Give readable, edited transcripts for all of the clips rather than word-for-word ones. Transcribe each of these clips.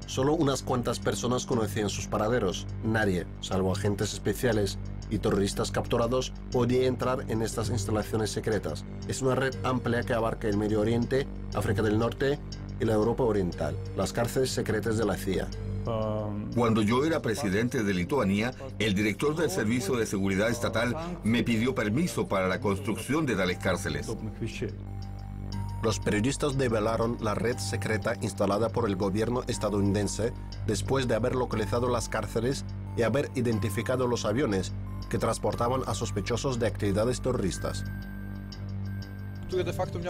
Solo unas cuantas personas conocían sus paraderos. Nadie, salvo agentes especiales y terroristas capturados, podía entrar en estas instalaciones secretas. Es una red amplia que abarca el Medio Oriente, África del Norte y la Europa Oriental, las cárceles secretas de la CIA. Cuando yo era presidente de Lituania, el director del Servicio de Seguridad Estatal me pidió permiso para la construcción de tales cárceles. Los periodistas develaron la red secreta instalada por el gobierno estadounidense después de haber localizado las cárceles y haber identificado los aviones que transportaban a sospechosos de actividades terroristas.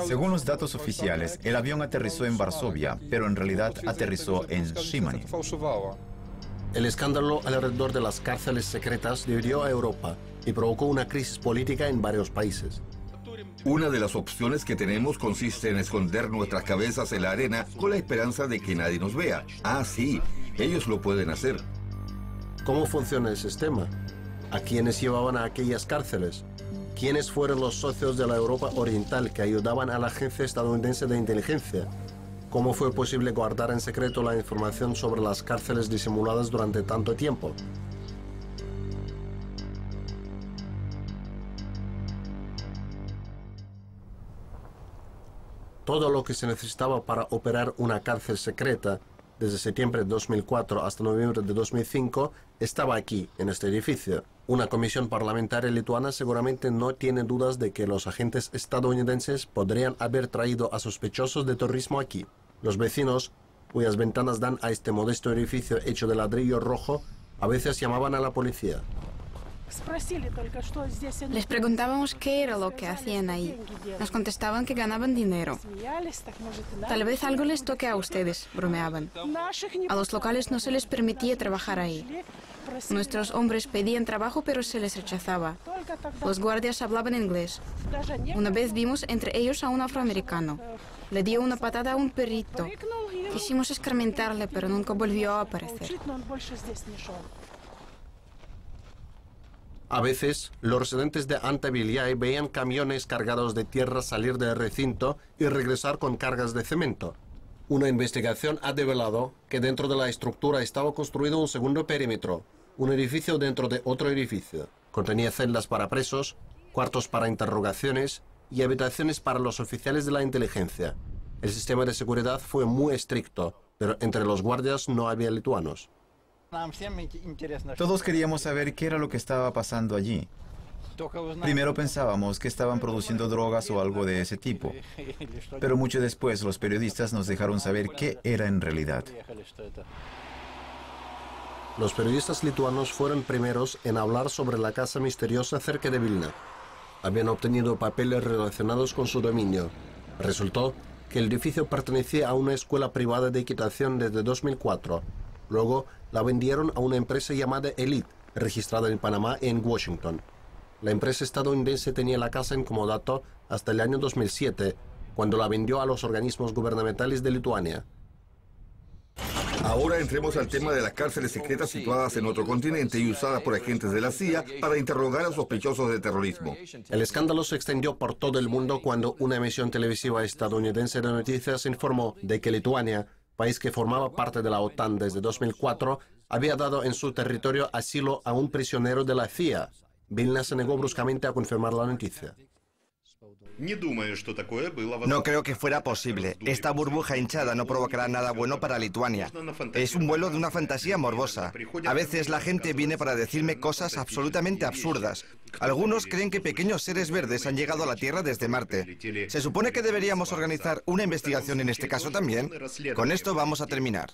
Según los datos oficiales, el avión aterrizó en Varsovia, pero en realidad aterrizó en Szymaní. El escándalo alrededor de las cárceles secretas dividió a Europa y provocó una crisis política en varios países. Una de las opciones que tenemos consiste en esconder nuestras cabezas en la arena con la esperanza de que nadie nos vea. Ah, sí, ellos lo pueden hacer. ¿Cómo funciona el sistema? ¿A quiénes llevaban a aquellas cárceles? ¿Quiénes fueron los socios de la Europa Oriental que ayudaban a la Agencia Estadounidense de Inteligencia? ¿Cómo fue posible guardar en secreto la información sobre las cárceles disimuladas durante tanto tiempo? Todo lo que se necesitaba para operar una cárcel secreta, desde septiembre de 2004 hasta noviembre de 2005, estaba aquí, en este edificio. Una comisión parlamentaria lituana seguramente no tiene dudas de que los agentes estadounidenses podrían haber traído a sospechosos de terrorismo aquí. Los vecinos, cuyas ventanas dan a este modesto edificio hecho de ladrillo rojo, a veces llamaban a la policía. Les preguntábamos qué era lo que hacían ahí. Nos contestaban que ganaban dinero. Tal vez algo les toque a ustedes, bromeaban. A los locales no se les permitía trabajar ahí. Nuestros hombres pedían trabajo, pero se les rechazaba. Los guardias hablaban inglés. Una vez vimos entre ellos a un afroamericano. Le dio una patada a un perrito. Quisimos escarmentarle, pero nunca volvió a aparecer. A veces, los residentes de Antavilyae veían camiones cargados de tierra salir del recinto y regresar con cargas de cemento. Una investigación ha develado que dentro de la estructura estaba construido un segundo perímetro, un edificio dentro de otro edificio. Contenía celdas para presos, cuartos para interrogaciones y habitaciones para los oficiales de la inteligencia. El sistema de seguridad fue muy estricto, pero entre los guardias no había lituanos. Todos queríamos saber qué era lo que estaba pasando allí. Primero pensábamos que estaban produciendo drogas o algo de ese tipo, pero mucho después los periodistas nos dejaron saber qué era en realidad. Los periodistas lituanos fueron primeros en hablar sobre la casa misteriosa cerca de Vilna. Habían obtenido papeles relacionados con su dominio. Resultó que el edificio pertenecía a una escuela privada de equitación desde 2004. Luego la vendieron a una empresa llamada Elite, registrada en Panamá y en Washington. La empresa estadounidense tenía la casa en comodato hasta el año 2007, cuando la vendió a los organismos gubernamentales de Lituania. Ahora entremos al tema de las cárceles secretas situadas en otro continente y usadas por agentes de la CIA para interrogar a sospechosos de terrorismo. El escándalo se extendió por todo el mundo cuando una emisión televisiva estadounidense de noticias informó de que Lituania, país que formaba parte de la OTAN desde 2004, había dado en su territorio asilo a un prisionero de la CIA. Vilna se negó bruscamente a confirmar la noticia. No creo que fuera posible. Esta burbuja hinchada no provocará nada bueno para Lituania. Es un vuelo de una fantasía morbosa. A veces la gente viene para decirme cosas absolutamente absurdas. Algunos creen que pequeños seres verdes han llegado a la Tierra desde Marte. ¿Se supone que deberíamos organizar una investigación en este caso también? Con esto vamos a terminar.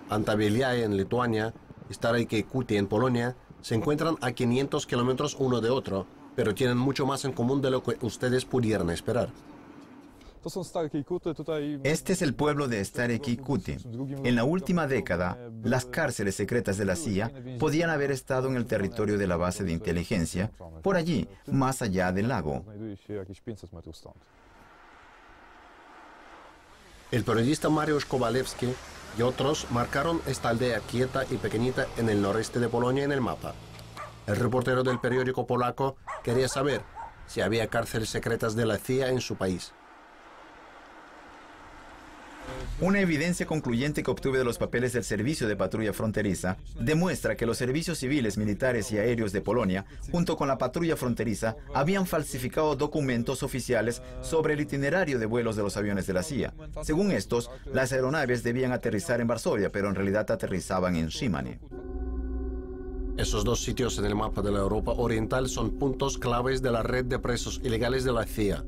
Antavilyae en Lituania y Stareikeikuti en Polonia se encuentran a 500 kilómetros uno de otro, pero tienen mucho más en común de lo que ustedes pudieran esperar. Este es el pueblo de Stareikeikuti. En la última década, las cárceles secretas de la CIA podían haber estado en el territorio de la base de inteligencia, por allí, más allá del lago. El periodista Mariusz Kowalewski y otros marcaron esta aldea quieta y pequeñita en el noreste de Polonia en el mapa. El reportero del periódico polaco quería saber si había cárceles secretas de la CIA en su país. Una evidencia concluyente que obtuve de los papeles del Servicio de Patrulla Fronteriza demuestra que los servicios civiles, militares y aéreos de Polonia, junto con la patrulla fronteriza, habían falsificado documentos oficiales sobre el itinerario de vuelos de los aviones de la CIA. Según estos, las aeronaves debían aterrizar en Varsovia, pero en realidad aterrizaban en Szymany. Esos dos sitios en el mapa de la Europa Oriental son puntos claves de la red de presos ilegales de la CIA.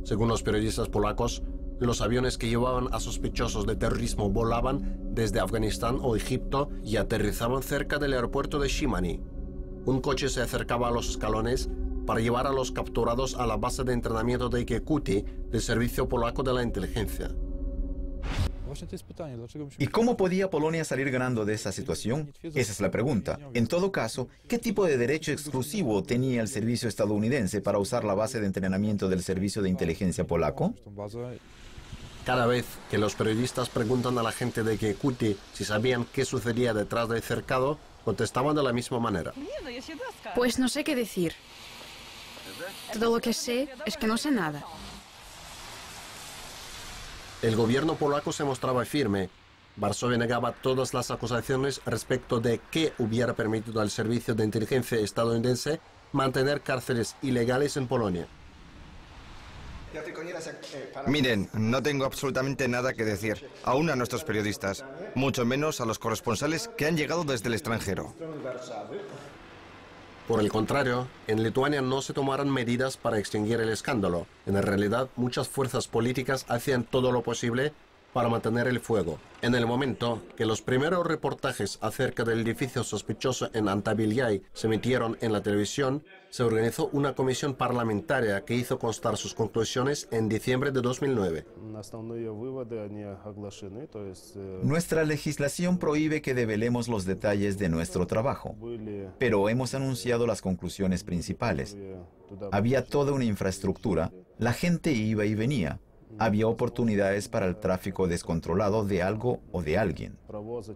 Según los periodistas polacos, los aviones que llevaban a sospechosos de terrorismo volaban desde Afganistán o Egipto y aterrizaban cerca del aeropuerto de Szymany. Un coche se acercaba a los escalones para llevar a los capturados a la base de entrenamiento de Kekuti del Servicio Polaco de la Inteligencia. ¿Y cómo podía Polonia salir ganando de esa situación? Esa es la pregunta. En todo caso, ¿qué tipo de derecho exclusivo tenía el servicio estadounidense para usar la base de entrenamiento del Servicio de Inteligencia polaco? Cada vez que los periodistas preguntan a la gente de Kekuti si sabían qué sucedía detrás del cercado, contestaban de la misma manera. Pues no sé qué decir. Todo lo que sé es que no sé nada. El gobierno polaco se mostraba firme. Varsovia negaba todas las acusaciones respecto de que hubiera permitido al servicio de inteligencia estadounidense mantener cárceles ilegales en Polonia. Miren, no tengo absolutamente nada que decir, aún a nuestros periodistas, mucho menos a los corresponsales que han llegado desde el extranjero. Por el contrario, en Lituania no se tomaron medidas para extinguir el escándalo. En realidad, muchas fuerzas políticas hacían todo lo posible para mantener el fuego. En el momento que los primeros reportajes acerca del edificio sospechoso en Antaviljai se emitieron en la televisión, se organizó una comisión parlamentaria que hizo constar sus conclusiones en diciembre de 2009. Nuestra legislación prohíbe que develemos los detalles de nuestro trabajo, pero hemos anunciado las conclusiones principales. Había toda una infraestructura, la gente iba y venía. Había oportunidades para el tráfico descontrolado de algo o de alguien.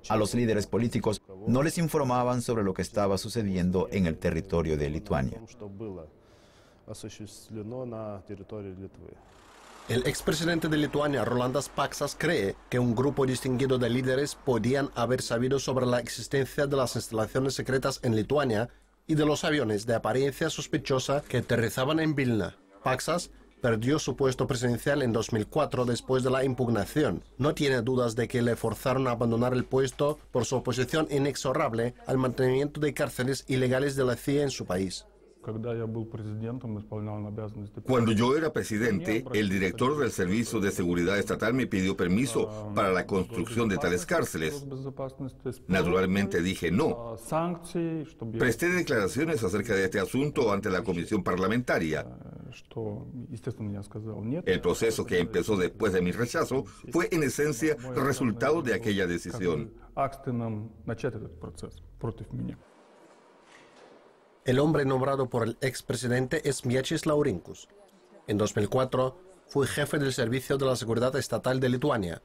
A los líderes políticos no les informaban sobre lo que estaba sucediendo en el territorio de Lituania. El expresidente de Lituania, Rolandas Paksas, cree que un grupo distinguido de líderes podían haber sabido sobre la existencia de las instalaciones secretas en Lituania y de los aviones de apariencia sospechosa que aterrizaban en Vilna. Paksas perdió su puesto presidencial en 2004 después de la impugnación. No tiene dudas de que le forzaron a abandonar el puesto por su oposición inexorable al mantenimiento de cárceles ilegales de la CIA en su país. Cuando yo era presidente, el director del Servicio de Seguridad Estatal me pidió permiso para la construcción de tales cárceles. Naturalmente dije no. Presté declaraciones acerca de este asunto ante la comisión parlamentaria. El proceso que empezó después de mi rechazo fue en esencia resultado de aquella decisión. El hombre nombrado por el expresidente es Mieczysław Rinkus. En 2004 fue jefe del Servicio de la Seguridad Estatal de Lituania.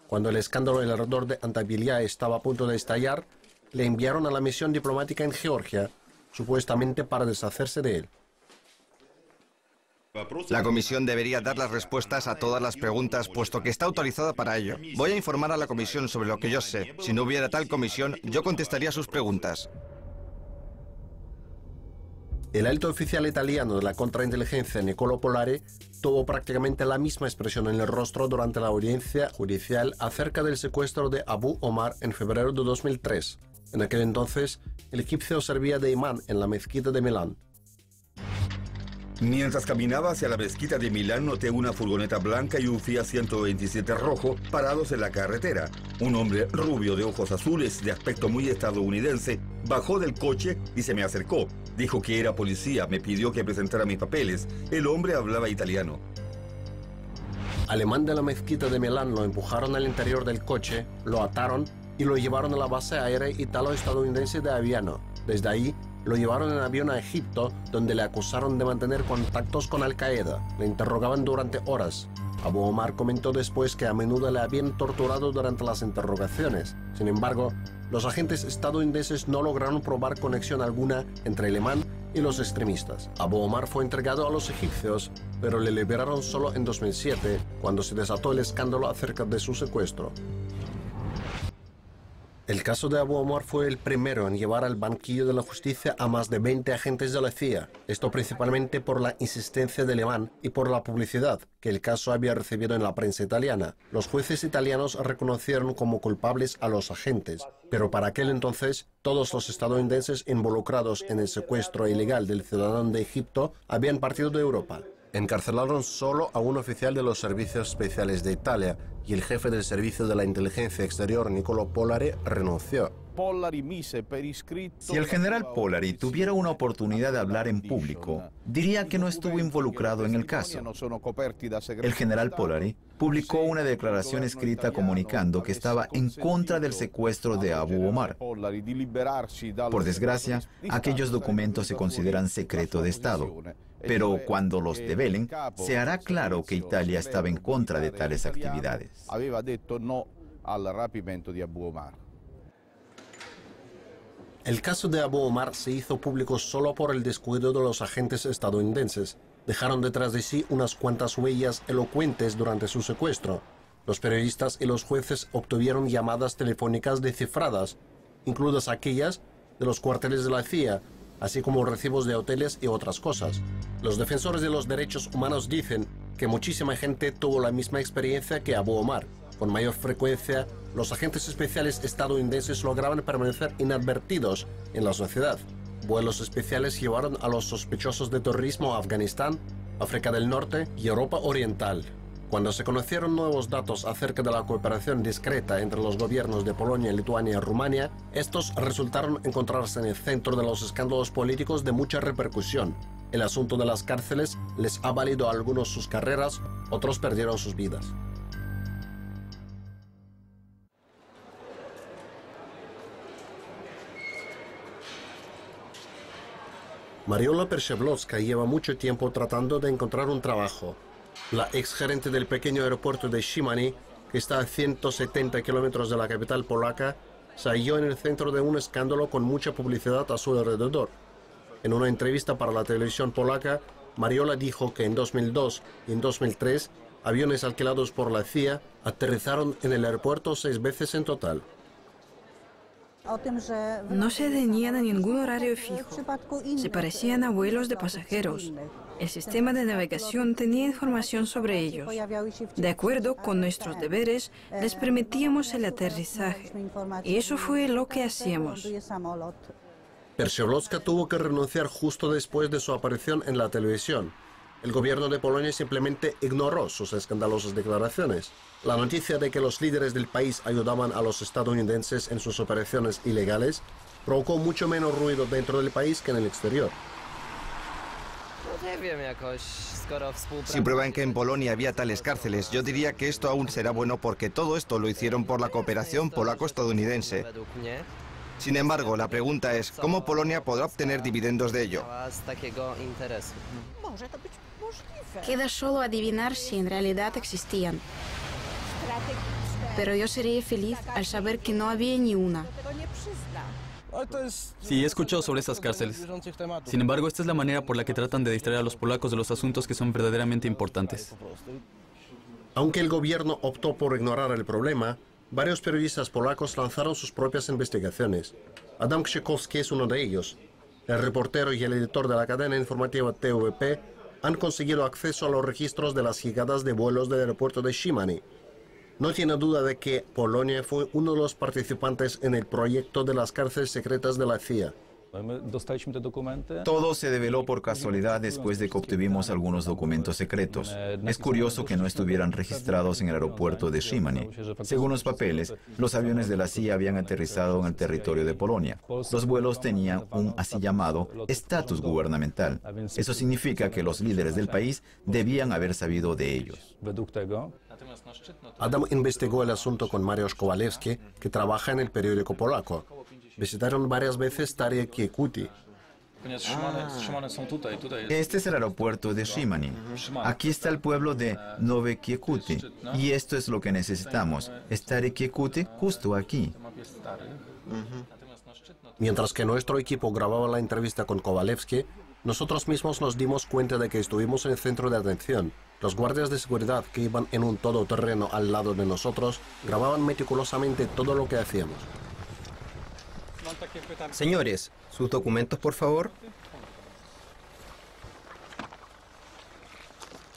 Cuando el escándalo alrededor de Antaviljai estaba a punto de estallar, le enviaron a la misión diplomática en Georgia, supuestamente para deshacerse de él. La comisión debería dar las respuestas a todas las preguntas, puesto que está autorizada para ello. Voy a informar a la comisión sobre lo que yo sé. Si no hubiera tal comisión, yo contestaría sus preguntas. El alto oficial italiano de la contrainteligencia, Niccolo Polari, tuvo prácticamente la misma expresión en el rostro durante la audiencia judicial acerca del secuestro de Abu Omar en febrero de 2003. En aquel entonces, el egipcio servía de imán en la mezquita de Milán. Mientras caminaba hacia la mezquita de Milán, noté una furgoneta blanca y un Fiat 127 rojo parados en la carretera. Un hombre rubio de ojos azules, de aspecto muy estadounidense, bajó del coche y se me acercó. Dijo que era policía, me pidió que presentara mis papeles. El hombre hablaba italiano. Alemán de la mezquita de Milán lo empujaron al interior del coche, lo ataron y lo llevaron a la base aérea italo-estadounidense de Aviano. Desde ahí, lo llevaron en avión a Egipto, donde le acusaron de mantener contactos con Al-Qaeda. Le interrogaban durante horas. Abu Omar comentó después que a menudo le habían torturado durante las interrogaciones. Sin embargo, los agentes estadounidenses no lograron probar conexión alguna entre el imán y los extremistas. Abu Omar fue entregado a los egipcios, pero le liberaron solo en 2007, cuando se desató el escándalo acerca de su secuestro. El caso de Abu Omar fue el primero en llevar al banquillo de la justicia a más de 20 agentes de la CIA, esto principalmente por la insistencia de Lehman y por la publicidad que el caso había recibido en la prensa italiana. Los jueces italianos reconocieron como culpables a los agentes, pero para aquel entonces todos los estadounidenses involucrados en el secuestro ilegal del ciudadano de Egipto habían partido de Europa. Encarcelaron solo a un oficial de los servicios especiales de Italia y el jefe del servicio de la inteligencia exterior, Niccolo Pollari, renunció. Si el general Pollari tuviera una oportunidad de hablar en público, diría que no estuvo involucrado en el caso. El general Pollari publicó una declaración escrita comunicando que estaba en contra del secuestro de Abu Omar. Por desgracia, aquellos documentos se consideran secreto de Estado. Pero cuando los develen, se hará claro que Italia estaba en contra de tales actividades. El caso de Abu Omar se hizo público solo por el descuido de los agentes estadounidenses. Dejaron detrás de sí unas cuantas huellas elocuentes durante su secuestro. Los periodistas y los jueces obtuvieron llamadas telefónicas descifradas, incluidas aquellas de los cuarteles de la CIA, así como recibos de hoteles y otras cosas. Los defensores de los derechos humanos dicen que muchísima gente tuvo la misma experiencia que Abu Omar. Con mayor frecuencia, los agentes especiales estadounidenses lograban permanecer inadvertidos en la sociedad. Vuelos especiales llevaron a los sospechosos de terrorismo a Afganistán, África del Norte y Europa Oriental. Cuando se conocieron nuevos datos acerca de la cooperación discreta entre los gobiernos de Polonia, Lituania y Rumania, estos resultaron encontrarse en el centro de los escándalos políticos de mucha repercusión. El asunto de las cárceles les ha valido a algunos sus carreras, otros perdieron sus vidas. Mariola Przewlowska lleva mucho tiempo tratando de encontrar un trabajo. La exgerente del pequeño aeropuerto de Szymany, que está a 170 kilómetros de la capital polaca, se halló en el centro de un escándalo con mucha publicidad a su alrededor. En una entrevista para la televisión polaca, Mariola dijo que en 2002 y en 2003, aviones alquilados por la CIA aterrizaron en el aeropuerto 6 veces en total. No se tenían a ningún horario fijo. Se parecían a vuelos de pasajeros. El sistema de navegación tenía información sobre ellos. De acuerdo con nuestros deberes, les permitíamos el aterrizaje. Y eso fue lo que hacíamos. Przewlowska tuvo que renunciar justo después de su aparición en la televisión. El gobierno de Polonia simplemente ignoró sus escandalosas declaraciones. La noticia de que los líderes del país ayudaban a los estadounidenses en sus operaciones ilegales provocó mucho menos ruido dentro del país que en el exterior. Si prueban que en Polonia había tales cárceles, yo diría que esto aún será bueno porque todo esto lo hicieron por la cooperación polaco-estadounidense. Sin embargo, la pregunta es, ¿cómo Polonia podrá obtener dividendos de ello? Queda solo adivinar si en realidad existían. Pero yo sería feliz al saber que no había ni una. Sí, he escuchado sobre estas cárceles. Sin embargo, esta es la manera por la que tratan de distraer a los polacos de los asuntos que son verdaderamente importantes. Aunque el gobierno optó por ignorar el problema, varios periodistas polacos lanzaron sus propias investigaciones. Adam Krzykowski es uno de ellos. El reportero y el editor de la cadena informativa TVP han conseguido acceso a los registros de las llegadas de vuelos del aeropuerto de Szymany. No tiene duda de que Polonia fue uno de los participantes en el proyecto de las cárceles secretas de la CIA. Todo se develó por casualidad después de que obtuvimos algunos documentos secretos. Es curioso que no estuvieran registrados en el aeropuerto de Szymany. Según los papeles, los aviones de la CIA habían aterrizado en el territorio de Polonia. Los vuelos tenían un así llamado estatus gubernamental. Eso significa que los líderes del país debían haber sabido de ellos. Adam investigó el asunto con Mariusz Kowalewski, que trabaja en el periódico polaco. Visitaron varias veces Stare Kiekuty. Este es el aeropuerto de Szymany. Aquí está el pueblo de Nowe Kiekuty. Y esto es lo que necesitamos. Stare Kiekuty justo aquí. Mientras que nuestro equipo grababa la entrevista con Kowalewski, Nosotros mismos nos dimos cuenta de que estuvimos en el centro de atención. Los guardias de seguridad que iban en un todoterreno al lado de nosotros grababan meticulosamente todo lo que hacíamos. Señores, sus documentos, por favor.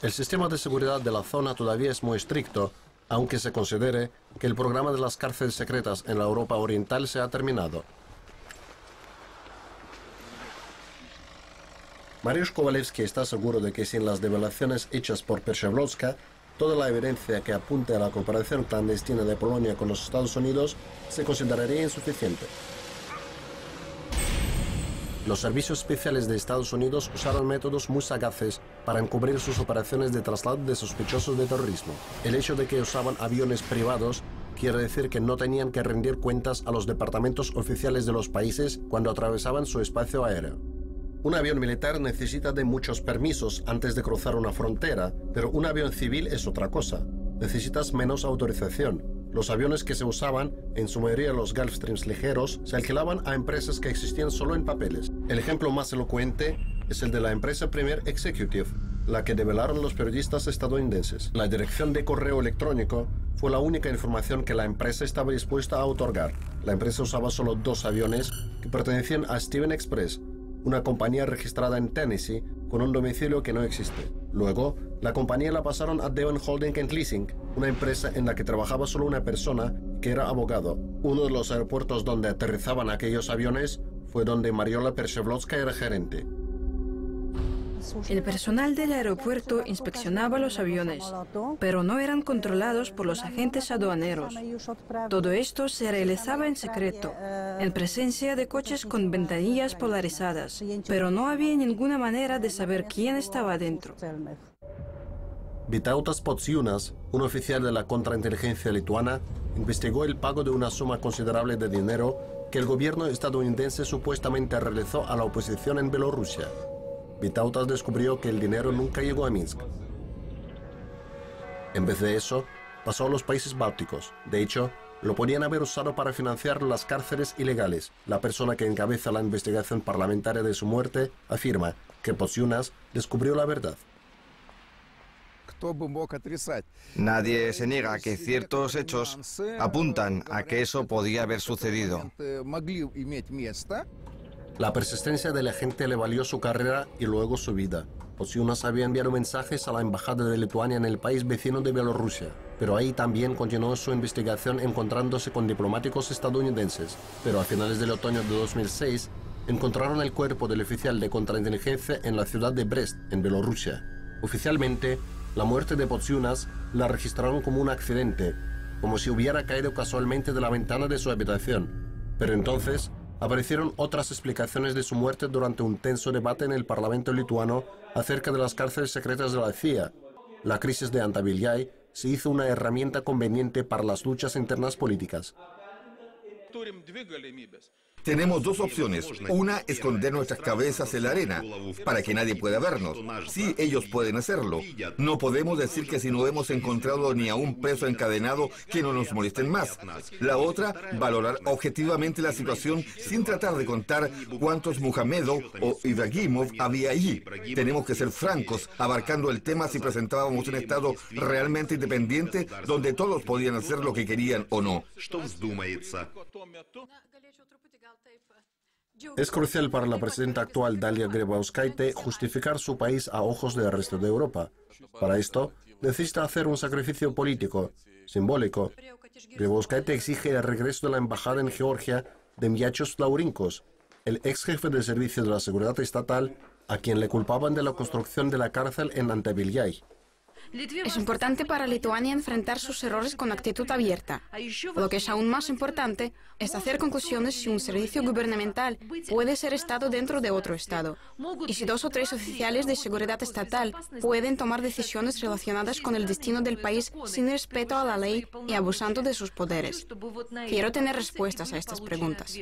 El sistema de seguridad de la zona todavía es muy estricto, aunque se considere que el programa de las cárceles secretas en la Europa Oriental se ha terminado. Mariusz Kowalewski está seguro de que sin las revelaciones hechas por Przewalska, toda la evidencia que apunte a la cooperación clandestina de Polonia con los Estados Unidos se consideraría insuficiente. Los servicios especiales de Estados Unidos usaron métodos muy sagaces para encubrir sus operaciones de traslado de sospechosos de terrorismo. El hecho de que usaban aviones privados quiere decir que no tenían que rendir cuentas a los departamentos oficiales de los países cuando atravesaban su espacio aéreo. Un avión militar necesita de muchos permisos antes de cruzar una frontera, pero un avión civil es otra cosa. Necesitas menos autorización. Los aviones que se usaban, en su mayoría los Gulfstreams ligeros, se alquilaban a empresas que existían solo en papeles. El ejemplo más elocuente es el de la empresa Premier Executive, la que develaron los periodistas estadounidenses. La dirección de correo electrónico fue la única información que la empresa estaba dispuesta a otorgar. La empresa usaba solo 2 aviones que pertenecían a Steven Express, una compañía registrada en Tennessee con un domicilio que no existe. Luego, la compañía la pasaron a Devon Holding & Leasing, una empresa en la que trabajaba solo una persona que era abogado. Uno de los aeropuertos donde aterrizaban aquellos aviones fue donde Mariola Przewalska era gerente. El personal del aeropuerto inspeccionaba los aviones, pero no eran controlados por los agentes aduaneros. Todo esto se realizaba en secreto, en presencia de coches con ventanillas polarizadas, pero no había ninguna manera de saber quién estaba dentro. Vytautas Pociunas, un oficial de la contrainteligencia lituana, investigó el pago de una suma considerable de dinero que el gobierno estadounidense supuestamente realizó a la oposición en Bielorrusia. Vytautas descubrió que el dinero nunca llegó a Minsk. En vez de eso, pasó a los países bálticos. De hecho, lo podían haber usado para financiar las cárceles ilegales. La persona que encabeza la investigación parlamentaria de su muerte afirma que Pociunas descubrió la verdad. Nadie se niega a que ciertos hechos apuntan a que eso podía haber sucedido. La persistencia de la gente le valió su carrera y luego su vida. Pociunas había enviado mensajes a la embajada de Lituania en el país vecino de Bielorrusia, pero ahí también continuó su investigación encontrándose con diplomáticos estadounidenses. Pero a finales del otoño de 2006, encontraron el cuerpo del oficial de contrainteligencia en la ciudad de Brest, en Bielorrusia. Oficialmente, la muerte de Pociunas la registraron como un accidente, como si hubiera caído casualmente de la ventana de su habitación. Pero entonces aparecieron otras explicaciones de su muerte durante un tenso debate en el Parlamento lituano acerca de las cárceles secretas de la CIA. La crisis de Antaviljai se hizo una herramienta conveniente para las luchas internas políticas. Tenemos 2 opciones. Una, esconder nuestras cabezas en la arena, para que nadie pueda vernos. Sí, ellos pueden hacerlo. No podemos decir que si no hemos encontrado ni a un preso encadenado, que no nos molesten más. La otra, valorar objetivamente la situación sin tratar de contar cuántos Muhamedov o Ibragimov había allí. Tenemos que ser francos, abarcando el tema si presentábamos un Estado realmente independiente, donde todos podían hacer lo que querían o no. Es crucial para la presidenta actual Dalia Grybauskaite justificar su país a ojos del resto de Europa. Para esto, necesita hacer un sacrificio político, simbólico. Grybauskaite exige el regreso de la embajada en Georgia de Miačos Laurinkos, el ex jefe del Servicio de la Seguridad Estatal, a quien le culpaban de la construcción de la cárcel en Antaviljai. Es importante para Lituania enfrentar sus errores con actitud abierta. Lo que es aún más importante es hacer conclusiones si un servicio gubernamental puede ser Estado dentro de otro Estado, y si 2 o 3 oficiales de seguridad estatal pueden tomar decisiones relacionadas con el destino del país sin respeto a la ley y abusando de sus poderes. Quiero tener respuestas a estas preguntas.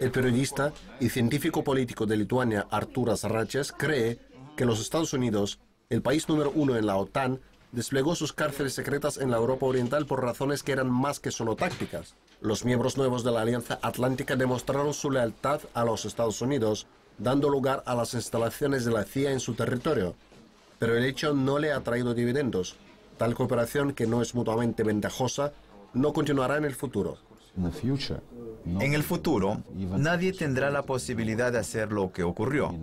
El periodista y científico político de Lituania, Artūras Račas, cree que los Estados Unidos, el país número 1 en la OTAN, desplegó sus cárceles secretas en la Europa Oriental por razones que eran más que solo tácticas. Los miembros nuevos de la Alianza Atlántica demostraron su lealtad a los Estados Unidos, dando lugar a las instalaciones de la CIA en su territorio. Pero el hecho no le ha traído dividendos. Tal cooperación, que no es mutuamente ventajosa, no continuará en el futuro. En el futuro, nadie tendrá la posibilidad de hacer lo que ocurrió.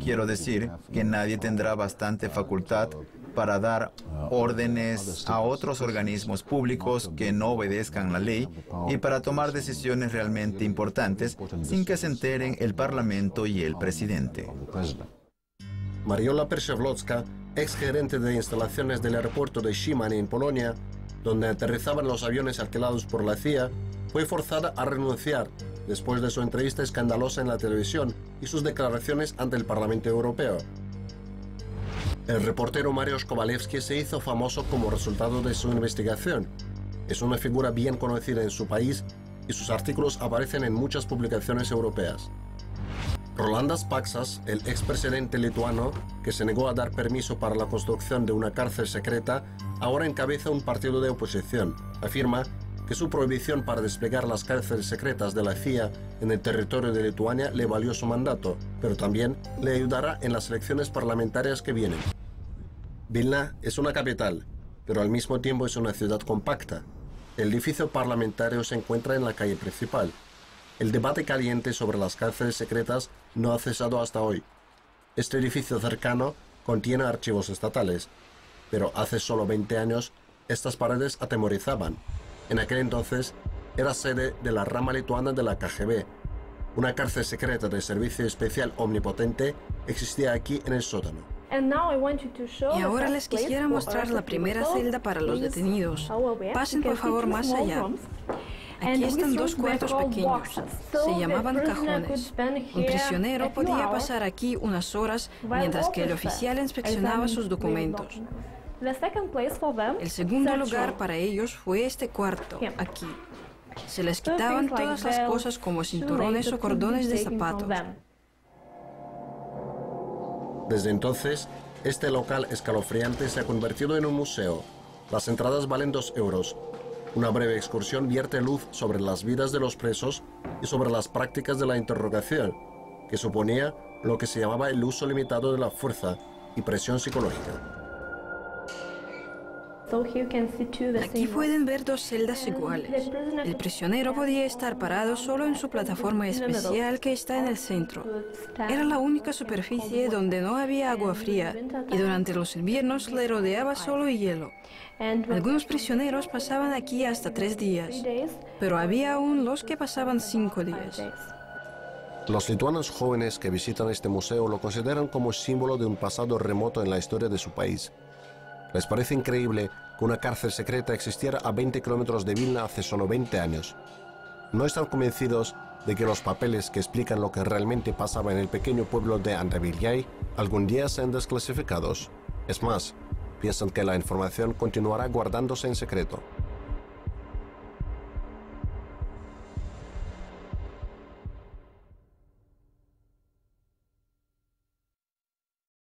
Quiero decir que nadie tendrá bastante facultad para dar órdenes a otros organismos públicos que no obedezcan la ley y para tomar decisiones realmente importantes sin que se enteren el Parlamento y el presidente. Mariola Przewlocka, ex gerente de instalaciones del aeropuerto de Szyman en Polonia, donde aterrizaban los aviones alquilados por la CIA, fue forzada a renunciar después de su entrevista escandalosa en la televisión y sus declaraciones ante el Parlamento Europeo. El reportero Mariusz Kowalewski se hizo famoso como resultado de su investigación. Es una figura bien conocida en su país y sus artículos aparecen en muchas publicaciones europeas. Rolandas Paksas, el expresidente lituano, que se negó a dar permiso para la construcción de una cárcel secreta, ahora encabeza un partido de oposición. Afirma que su prohibición para desplegar las cárceles secretas de la CIA en el territorio de Lituania le valió su mandato, pero también le ayudará en las elecciones parlamentarias que vienen. Vilna es una capital, pero al mismo tiempo es una ciudad compacta. El edificio parlamentario se encuentra en la calle principal. El debate caliente sobre las cárceles secretas no ha cesado hasta hoy. Este edificio cercano contiene archivos estatales, pero hace solo 20 años estas paredes atemorizaban. En aquel entonces era sede de la rama lituana de la KGB. Una cárcel secreta de servicio especial omnipotente existía aquí en el sótano. Y ahora les quisiera mostrar la primera celda para los detenidos. Pasen por favor más allá. Aquí están dos cuartos pequeños. Se llamaban cajones. Un prisionero podía pasar aquí unas horas mientras que el oficial inspeccionaba sus documentos. El segundo lugar para ellos fue este cuarto, aquí. Se les quitaban todas las cosas como cinturones o cordones de zapatos. Desde entonces, este local escalofriante se ha convertido en un museo. Las entradas valen 2 euros. Una breve excursión vierte luz sobre las vidas de los presos y sobre las prácticas de la interrogación, que suponía lo que se llamaba el uso limitado de la fuerza y presión psicológica. Aquí pueden ver dos celdas iguales. El prisionero podía estar parado solo en su plataforma especial que está en el centro. Era la única superficie donde no había agua fría y durante los inviernos le rodeaba solo hielo. Algunos prisioneros pasaban aquí hasta 3 días, pero había aún los que pasaban 5 días. Los lituanos jóvenes que visitan este museo lo consideran como símbolo de un pasado remoto en la historia de su país. Les parece increíble que una cárcel secreta existiera a 20 kilómetros de Vilna hace solo 20 años. No están convencidos de que los papeles que explican lo que realmente pasaba en el pequeño pueblo de Antaviljai algún día sean desclasificados. Es más, piensan que la información continuará guardándose en secreto.